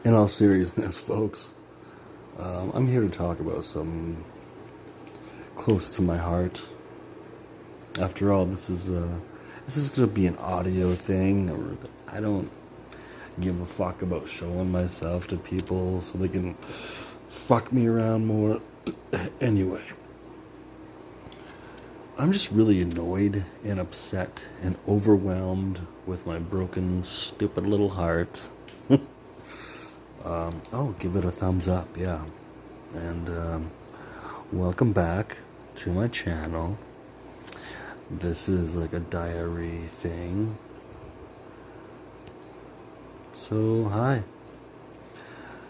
In all seriousness, folks, I'm here to talk about something close to my heart. After all, this is gonna be an audio thing. I don't give a fuck about showing myself to people so they can fuck me around more. Anyway, I'm just really annoyed and upset and overwhelmed with my broken, stupid little heart. Give it a thumbs up, yeah. And welcome back to my channel. This is like a diary thing. So, hi.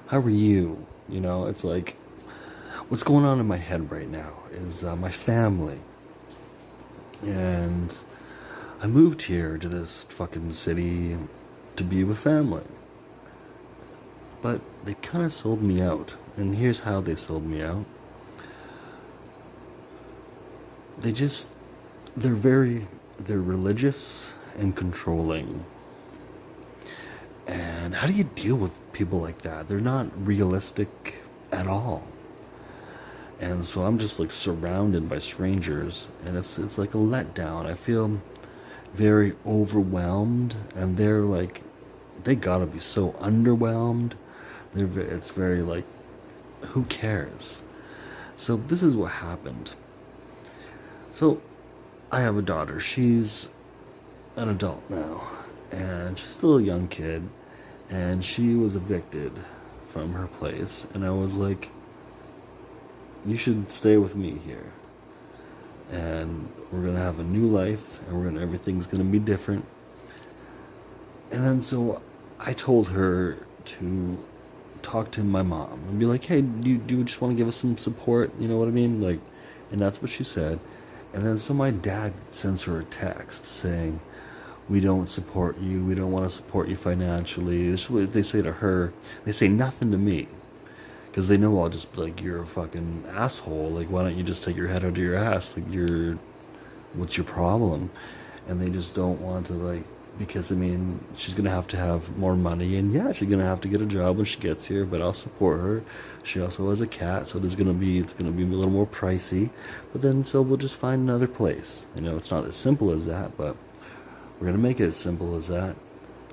How are you? You know, it's like, what's going on in my head right now is my family. And I moved here to this fucking city to be with family. But they kind of sold me out. And here's how they sold me out. They're religious and controlling. And how do you deal with people like that? They're not realistic at all. And so I'm just like surrounded by strangers, and it's like a letdown. I feel very overwhelmed, and they gotta be so underwhelmed. It's very like, who cares? So this is what happened. So I have a daughter. She's an adult now, and she's still a young kid, and she was evicted from her place, and I was like, you should stay with me here, and we're gonna have a new life, and everything's gonna be different. And then so I told her to talk to my mom and be like, hey, do you just want to give us some support? You know what I mean? Like, and that's what she said. And then so my dad sends her a text saying, we don't support you. We don't want to support you financially. This is what they say to her. They say nothing to me, because they know I'll just be like, you're a fucking asshole. Like, why don't you just take your head out of your ass? Like, what's your problem? And they just don't want to, like, because, I mean, she's going to have more money. And yeah, she's going to have to get a job when she gets here, but I'll support her. She also has a cat, so it's going to be a little more pricey. But then, so we'll just find another place. You know, it's not as simple as that, but we're going to make it as simple as that.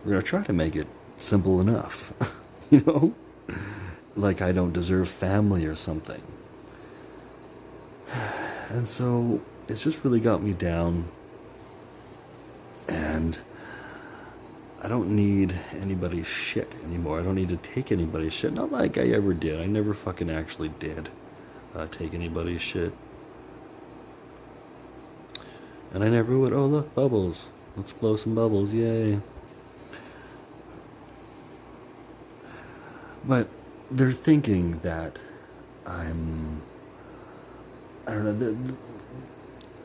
We're going to try to make it simple enough, you know? Like I don't deserve family or something. And so it's just really got me down. And I don't need anybody's shit anymore. I don't need to take anybody's shit. Not like I ever did. I never fucking actually did take anybody's shit. And I never would. Oh, look, bubbles. Let's blow some bubbles. Yay. But they're thinking that I don't know.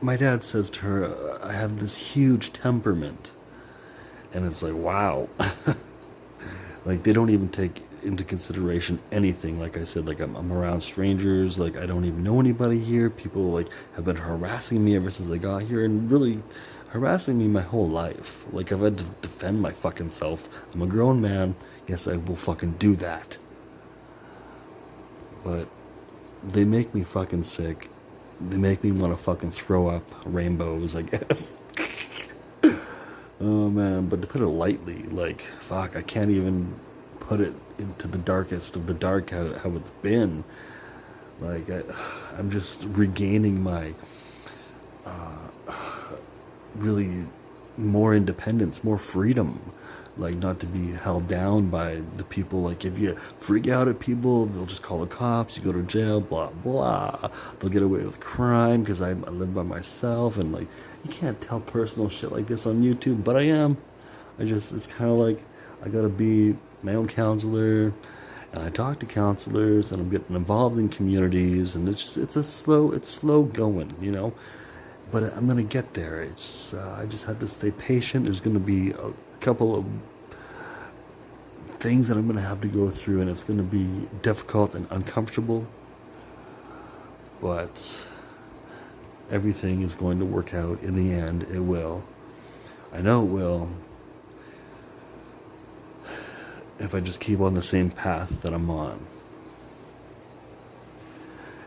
My dad says to her, I have this huge temperament. And it's like, wow. Like, they don't even take into consideration anything. Like I said, like I'm around strangers. Like, I don't even know anybody here. People like have been harassing me ever since I got here, and really harassing me my whole life. Like, I've had to defend my fucking self. I'm a grown man. Yes, I will fucking do that. But they make me fucking sick. They make me want to fucking throw up rainbows, I guess. Oh man, but to put it lightly, like, fuck, I can't even put it into the darkest of the dark how it's been. Like, I'm just regaining my really more independence, more freedom. Like, not to be held down by the people. Like, if you freak out at people, they'll just call the cops, you go to jail, blah, blah. They'll get away with crime because I live by myself. And, like, you can't tell personal shit like this on YouTube, but I am. It's kind of like, I gotta be my own counselor. And I talk to counselors, and I'm getting involved in communities. And it's slow going, you know? But I'm gonna get there. I just have to stay patient. There's gonna be a couple of things that I'm gonna have to go through, and it's gonna be difficult and uncomfortable, but everything is going to work out in the end. It will. I know it will. if I just keep on the same path that I'm on.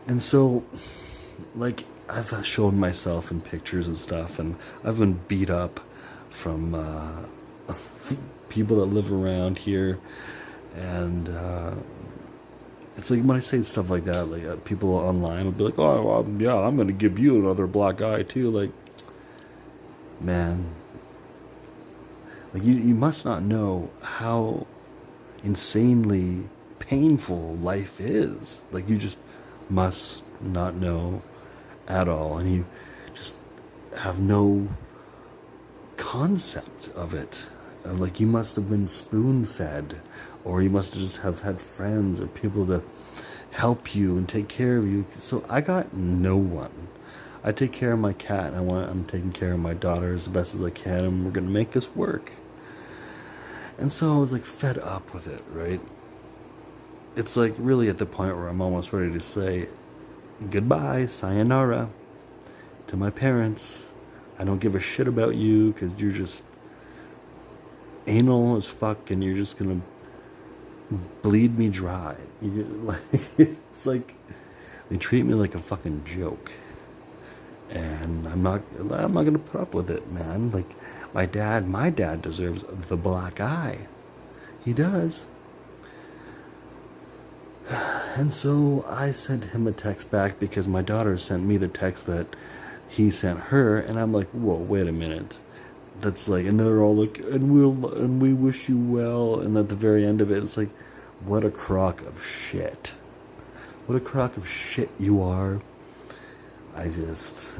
And so, like, I've shown myself in pictures and stuff, and I've been beat up from people that live around here, and it's like when I say stuff like that, like people online will be like, "Oh, well, yeah, I'm gonna give you another black eye too." Like, man, like you must not know how insanely painful life is. Like, you just must not know at all, and you just have no concept of it. Like, you must have been spoon-fed, or you must have just have had friends or people to help you and take care of you. So I got no one. I take care of my cat, and I'm taking care of my daughter as best as I can, and we're gonna make this work. And so I was like fed up with it, right? It's like really at the point where I'm almost ready to say goodbye, sayonara, to my parents. I don't give a shit about you because you're just anal as fuck, and you're just gonna bleed me dry. It's like they treat me like a fucking joke, and I'm not gonna put up with it, man. Like, my dad deserves the black eye. He does. And so I sent him a text back because my daughter sent me the text that he sent her, and I'm like, whoa, wait a minute. That's like, and they're all like, and we wish you well, and at the very end of it, it's like, what a crock of shit. What a crock of shit you are. I just,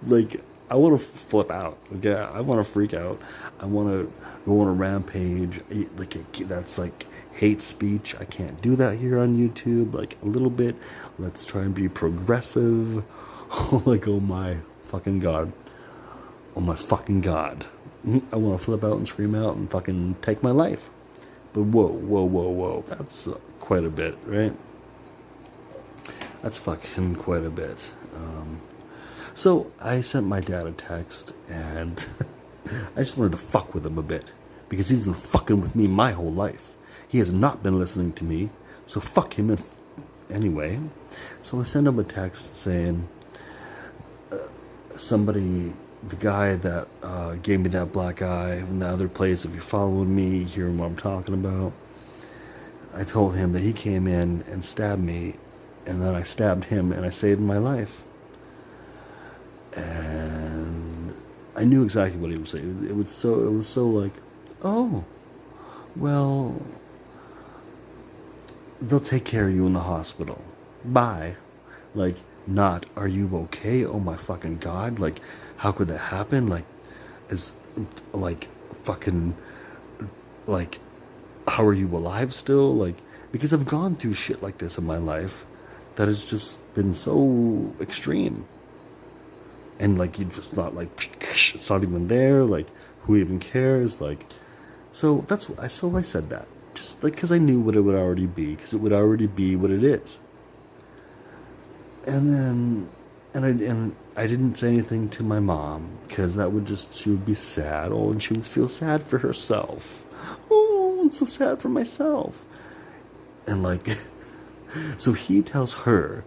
like, I want to flip out. Okay, I want to freak out. I want to go on a rampage. Like, that's like hate speech. I can't do that here on YouTube. Like, a little bit. Let's try and be progressive. Like, oh my fucking god. Oh my fucking god. I want to flip out and scream out and fucking take my life. But whoa. That's quite a bit, right? That's fucking quite a bit. So I sent my dad a text, and I just wanted to fuck with him a bit, because he's been fucking with me my whole life. He has not been listening to me, so fuck him anyway. So I sent him a text saying, the guy that gave me that black eye from the other place, if you're following me, hearing what I'm talking about, I told him that he came in and stabbed me, and then I stabbed him, and I saved my life. And I knew exactly what he was saying. It was so like, oh, well, they'll take care of you in the hospital. Bye. Like, not, are you okay? Oh my fucking god. Like, how could that happen? Like, is, like, fucking, like, how are you alive still? Like, because I've gone through shit like this in my life that has just been so extreme. And, like, you just not, like, it's not even there. Like, who even cares? Like, so I said that. Just, like, because I knew what it would already be. Because it would already be what it is. And then, and I didn't say anything to my mom. Because that would just, she would be sad. Oh, and she would feel sad for herself. Oh, I'm so sad for myself. And, like, so he tells her.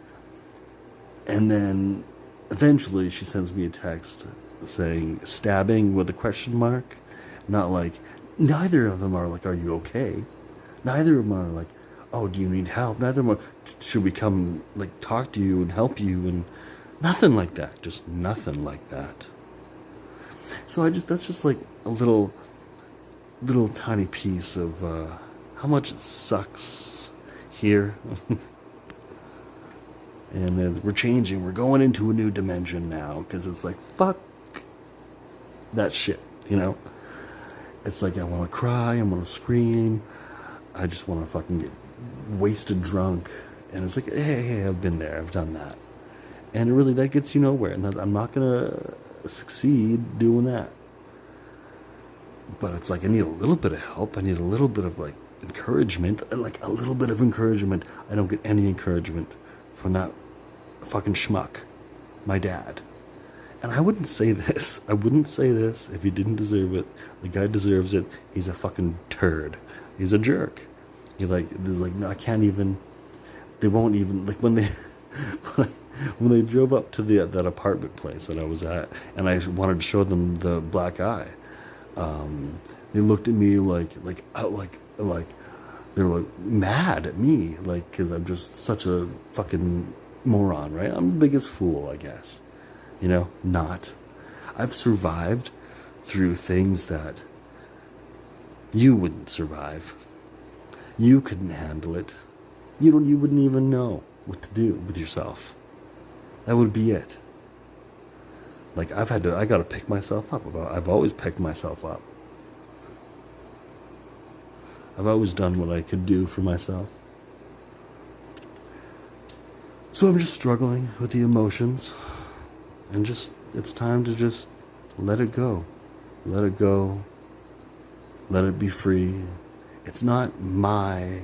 And then eventually she sends me a text saying stabbing with a question mark. Not like, neither of them are like, are you okay? Neither of them are like, oh, do you need help? Neither of them are, should we come, like, talk to you and help you? And nothing like that. Just nothing like that. So that's just like a little tiny piece of how much it sucks here. And we're changing. We're going into a new dimension now. Because it's like, fuck that shit, you know? It's like, I want to cry. I want to scream. I just want to fucking get wasted drunk. And it's like, hey, I've been there. I've done that. And really, that gets you nowhere. And I'm not going to succeed doing that. But it's like, I need a little bit of help. I need a little bit of, like, encouragement. Like, a little bit of encouragement. I don't get any encouragement from that fucking schmuck, my dad. And I wouldn't say this. I wouldn't say this if he didn't deserve it. The guy deserves it. He's a fucking turd. He's a jerk. He like, there's like, no, I can't even. They won't even like when they when they drove up to that apartment place that I was at, and I wanted to show them the black eye. They looked at me like they were like mad at me, like, because I'm just such a fucking moron, right? I'm the biggest fool, I guess. You know, not. I've survived through things that you wouldn't survive. You couldn't handle it. You wouldn't even know what to do with yourself. That would be it. Like, I gotta pick myself up. I've always picked myself up. I've always done what I could do for myself. So I'm just struggling with the emotions. And it's time to just let it go. Let it go. Let it be free. It's not my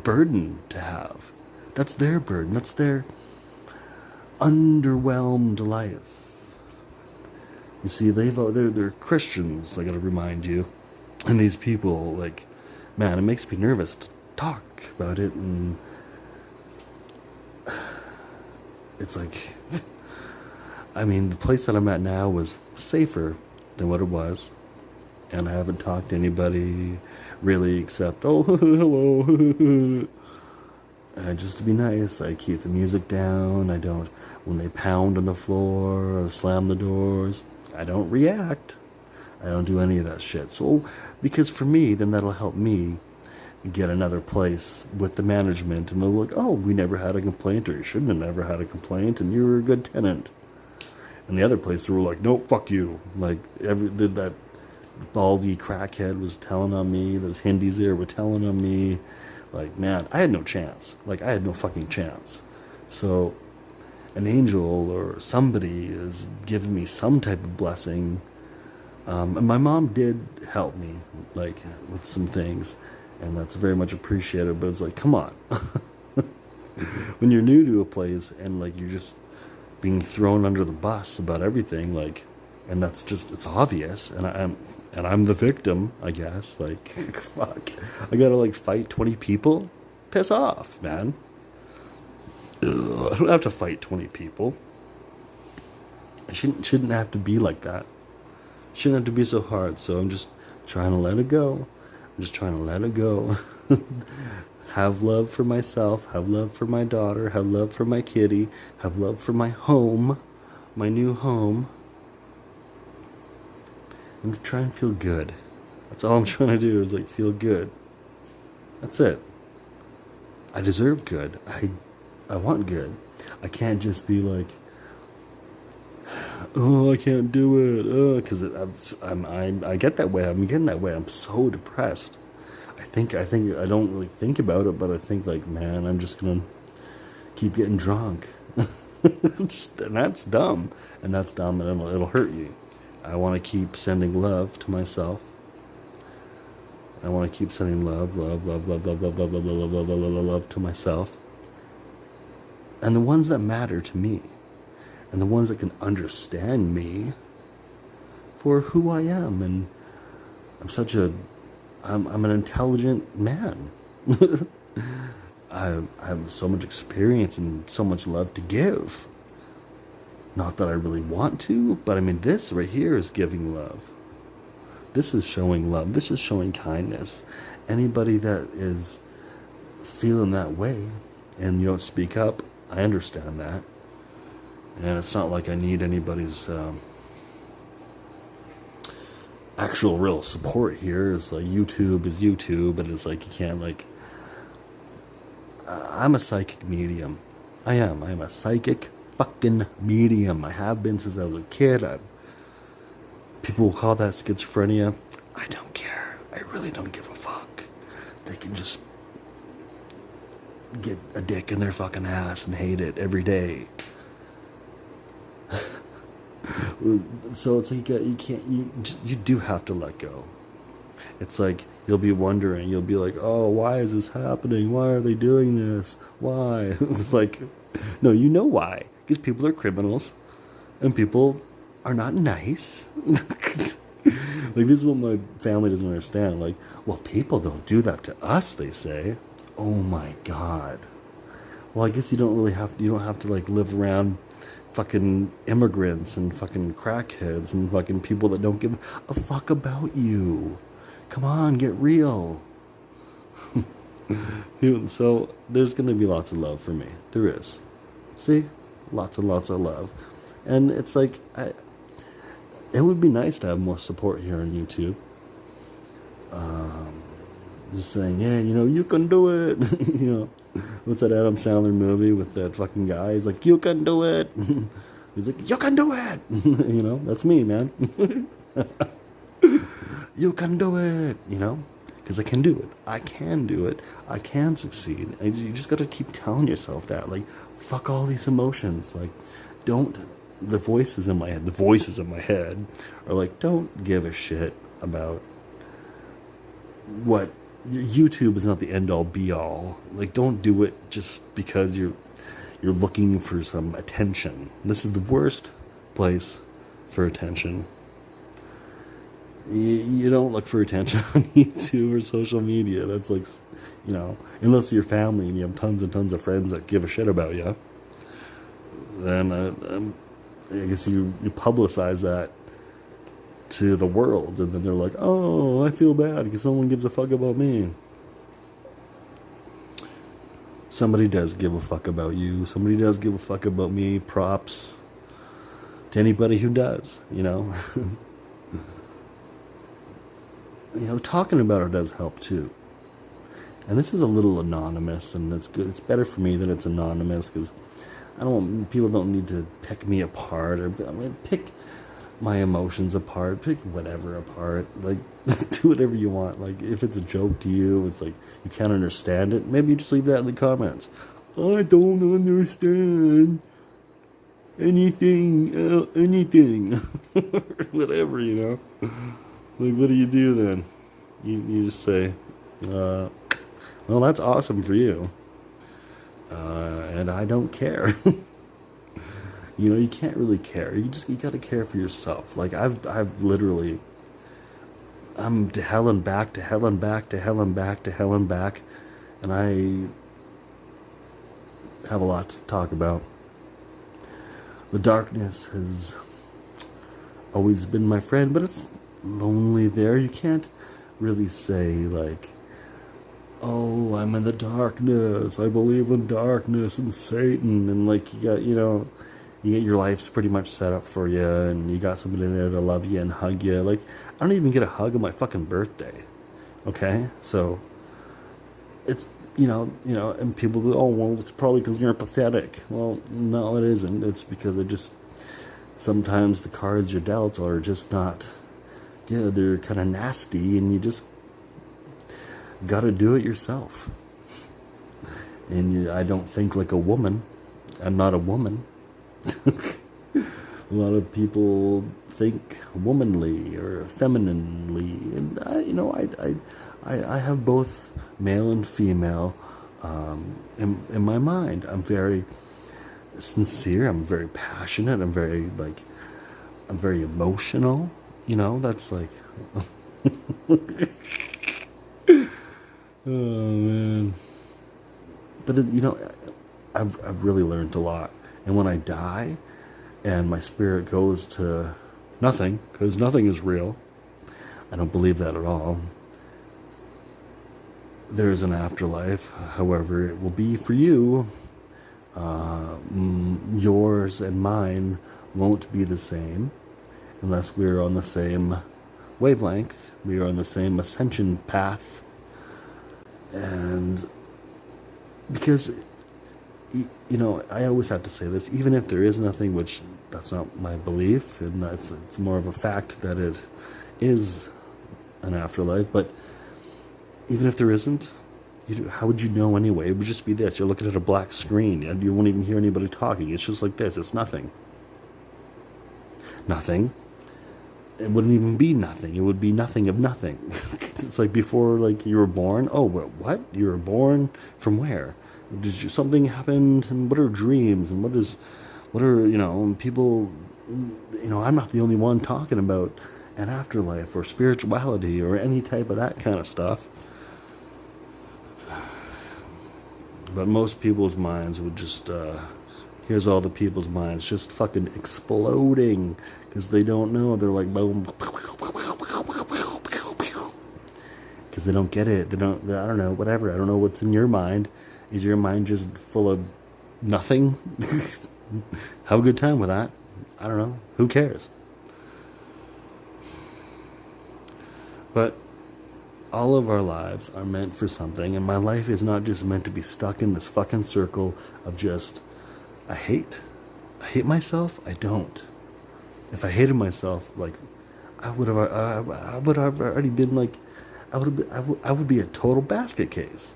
burden to have. That's their burden. That's their underwhelmed life. You see, they're Christians, I gotta remind you. And these people, like, man, it makes me nervous to talk about it, and it's like, I mean, the place that I'm at now was safer than what it was, and I haven't talked to anybody really except, oh, hello, just to be nice. I keep the music down. I don't, when they pound on the floor or slam the doors, I don't react. I don't do any of that shit. So, because for me, then that'll help me get another place with the management, and they'll look, oh, we never had a complaint, or you shouldn't have never had a complaint, and you were a good tenant. And the other place, they were like, no, fuck you. Like, that baldy crackhead was telling on me, those Hindis there were telling on me. Like, man, I had no chance. Like, I had no fucking chance. So, an angel or somebody is giving me some type of blessing. And my mom did help me, like, with some things. And that's very much appreciated, but it's like, come on. When you're new to a place and, like, you're just being thrown under the bus about everything, like, and that's just, it's obvious, and I'm the victim, I guess. Like, fuck, I gotta, like, fight 20 people? Piss off, man. Ugh, I don't have to fight 20 people. I shouldn't have to be like that. Shouldn't have to be so hard. So I'm just trying to let it go. I'm just trying to let it go. Have love for myself. Have love for my daughter. Have love for my kitty. Have love for my home. My new home. And try and feel good. That's all I'm trying to do, is, like, feel good. That's it. I deserve good. I want good. I can't just be like, oh, I can't do it, because I get that way. I'm getting that way. I'm so depressed. I think I don't really think about it, but I think, like, man, I'm just gonna keep getting drunk. And that's dumb, and it'll hurt you. I want to keep sending love to myself. I want to keep sending love to myself, and the ones that matter to me, and the ones that can understand me for who I am. And I'm an intelligent man. I have so much experience and so much love to give. Not that I really want to, but I mean, this right here is giving love. This is showing love. This is showing kindness. Anybody that is feeling that way and you don't speak up, I understand that. And it's not like I need anybody's actual real support here. It's like YouTube is YouTube, and it's like you can't, like, I'm a psychic medium. I am a psychic fucking medium. I have been since I was a kid. People will call that schizophrenia. I don't care. I really don't give a fuck. They can just get a dick in their fucking ass and hate it every day. So it's like you do have to let go. It's like you'll be wondering, you'll be like, oh, why is this happening? Why are they doing this? Why? It's like, no, you know why. Because people are criminals and people are not nice. Like, this is what my family doesn't understand. Like, well, people don't do that to us, they say. Oh my God. Well, I guess you don't have to like live around fucking immigrants and fucking crackheads and fucking people that don't give a fuck about you. Come on, get real. So there's going to be lots of love for me. There is. See? Lots and lots of love. And it's like, it would be nice to have more support here on YouTube. Just saying, yeah, you can do it. What's that Adam Sandler movie with that fucking guy? He's like, you can do it. He's like, you can do it. That's me, man. You can do it. Because I can do it. I can do it. I can succeed. And you just got to keep telling yourself that. Like, fuck all these emotions. Like, the voices in my head are like, don't give a shit about what. YouTube is not the end all be all. Like, don't do it just because you're looking for some attention. This is the worst place for attention. You don't look for attention on YouTube or social media. That's like, unless you're family and you have tons and tons of friends that give a shit about you, then I guess you publicize that to the world, and then they're like, oh, I feel bad because someone gives a fuck about me. Somebody does give a fuck about you. Somebody does give a fuck about me. Props to anybody who does, talking about it does help too. And this is a little anonymous, and it's good. It's better for me that it's anonymous, because people don't need to pick me apart, or pick my emotions apart, pick whatever apart, like, do whatever you want. Like, if it's a joke to you, it's like, you can't understand it, maybe you just leave that in the comments. I don't understand anything, whatever, like, what do you do then? You just say, well, that's awesome for you, and I don't care. You can't really care. You gotta care for yourself. Like, I've literally, I'm to hell and back, to hell and back, to hell and back, to hell and back, and I have a lot to talk about. The darkness has always been my friend, but it's lonely there. You can't really say, like, oh, I'm in the darkness, I believe in darkness and Satan, and like, you get your life's pretty much set up for you, and you got somebody there to love you and hug you. Like, I don't even get a hug on my fucking birthday. Okay? So, it's, and people go, oh, well, it's probably because you're pathetic. Well, no, it isn't. It's because sometimes the cards you're dealt are just not, they're kind of nasty, and you just gotta do it yourself. And I don't think like a woman. I'm not a woman. A lot of people think womanly or femininely, and I have both male and female in my mind. I'm very sincere. I'm very passionate. I'm very emotional. That's like, oh man. But I've really learned a lot. And when I die and my spirit goes to nothing, because nothing is real, I don't believe that at all. There is an afterlife. However, it will be for you. Yours and mine won't be the same unless we're on the same wavelength. We are on the same ascension path. And because, I always have to say this, even if there is nothing, which that's not my belief, and it's more of a fact that it is an afterlife, but even if there isn't, how would you know anyway? It would just be this. You're looking at a black screen, and you won't even hear anybody talking. It's just like this. It's nothing. Nothing. it wouldn't even be nothing. It would be nothing of nothing. It's like before, like you were born. Oh, what? You were born from where? Did you, something happened? And what are dreams? And what are, people, I'm not the only one talking about an afterlife or spirituality or any type of that kind of stuff. But most people's minds would just, here's all the people's minds just fucking exploding because they don't know. They're like, boom. Because they don't get it. I don't know, whatever. I don't know what's in your mind. Is your mind just full of nothing? Have a good time with that. I don't know. Who cares? But all of our lives are meant for something, and my life is not just meant to be stuck in this fucking circle of just, I hate myself. I don't. If I hated myself, like, I would have already been like, I would be a total basket case.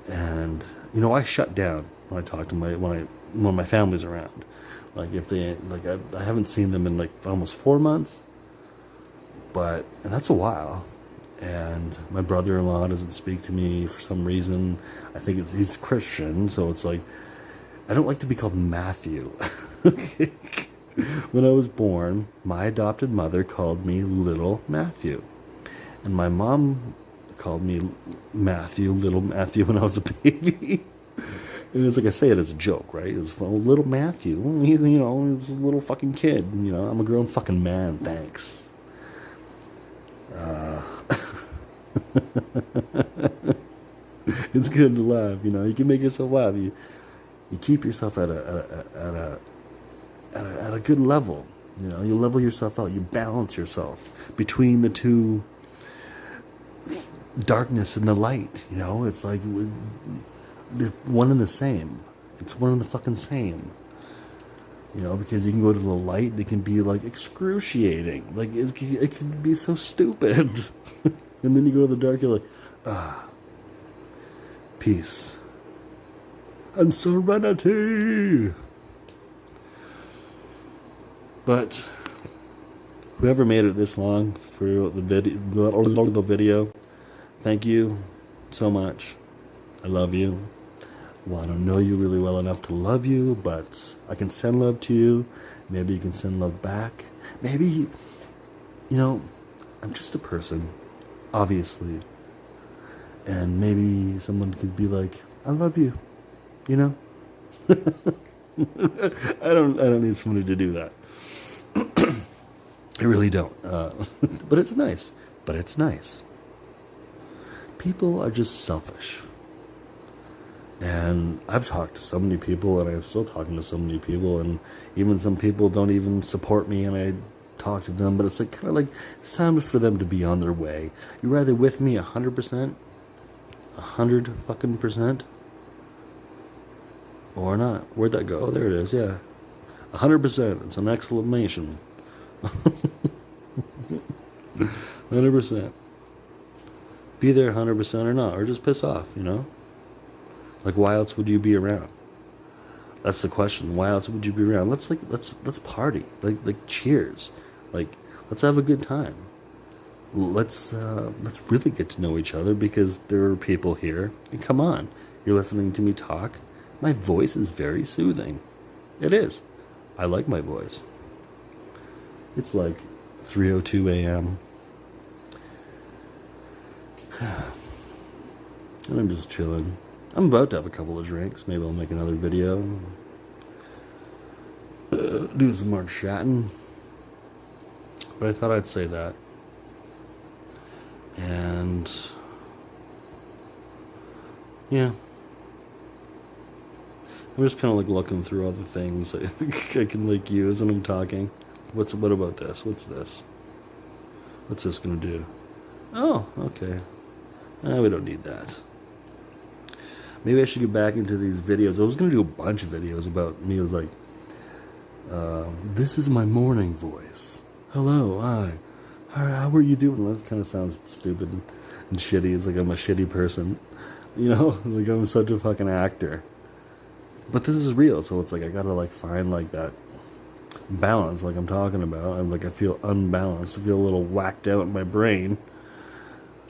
And I shut down when I talk to when my family's around. Like if they like, I haven't seen them in like almost 4 months, and that's a while. And my brother-in-law doesn't speak to me for some reason. I think he's Christian, so it's like, I don't like to be called Matthew. When I was born, my adopted mother called me Little Matthew. And my mom called me Little Matthew, when I was a baby. And it's like, I say it as a joke, right? It's Little Matthew. He's a little fucking kid. I'm a grown fucking man, thanks. It's good to laugh, you can make yourself laugh. You keep yourself at a good level. You level yourself out. You balance yourself between the two, darkness and the light. It's like they're one and the same. It's one and the fucking same. Because you can go to the light, it can be like excruciating. Like it can be so stupid. And then you go to the dark, you're like, peace and serenity. But whoever made it this long for the video, thank you so much. I love you. Well, I don't know you really well enough to love you, but I can send love to you. Maybe you can send love back. Maybe, I'm just a person, obviously. And maybe someone could be like, I love you, I don't need somebody to do that. I really don't. But it's nice. People are just selfish. And I've talked to so many people, and I'm still talking to so many people, and even some people don't even support me, and I talk to them, but it's like kind of like it's time for them to be on their way. You're either with me 100%, 100 fucking percent, or not. Where'd that go? Oh, there it is. Yeah, 100%. It's an exclamation. 100%. Be there 100% or not, or just piss off. Like, why else would you be around? That's the question. Why else would you be around? Let's party. Like cheers. Like, let's have a good time. Let's really get to know each other, because there are people here. And come on, you're listening to me talk. My voice is very soothing. It is. I like my voice. It's like 3:02 a.m. And I'm just chilling. I'm about to have a couple of drinks. Maybe I'll make another video. Do some more chatting. But I thought I'd say that. And yeah. I'm just kind of like looking through other things I can like use when I'm talking. What about this? What's this? What's this gonna do? Oh, okay. We don't need that. Maybe I should get back into these videos. I was going to do a bunch of videos about me. It was like, this is my morning voice. Hello, hi. How are you doing? That kind of sounds stupid and shitty. It's like I'm a shitty person. Like I'm such a fucking actor. But this is real, so it's like I gotta like find like that balance, like I'm talking about. I feel unbalanced. I feel a little whacked out in my brain.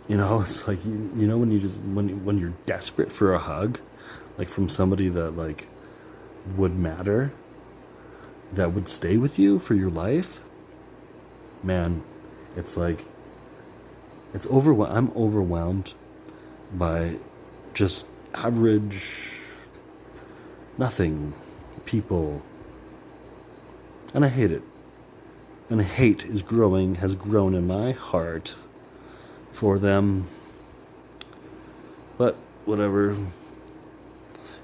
You know, it's like you know when you just when you're desperate for a hug, like from somebody that like would matter, that would stay with you for your life. Man, it's like it's I'm overwhelmed by just average nothing people, and I hate it. And hate has grown in my heart for them. But whatever.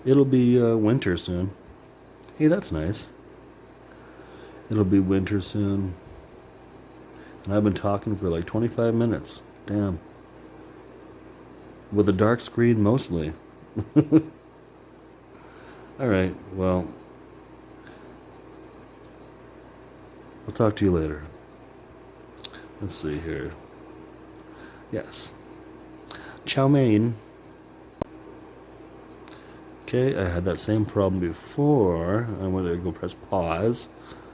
It'll be winter soon. Hey, that's nice. It'll be winter soon. And I've been talking for like 25 minutes. Damn. With a dark screen mostly. Alright, well, I'll talk to you later. Let's see here. Yes. Chow mein. Okay, I had that same problem before. I'm going to go press pause.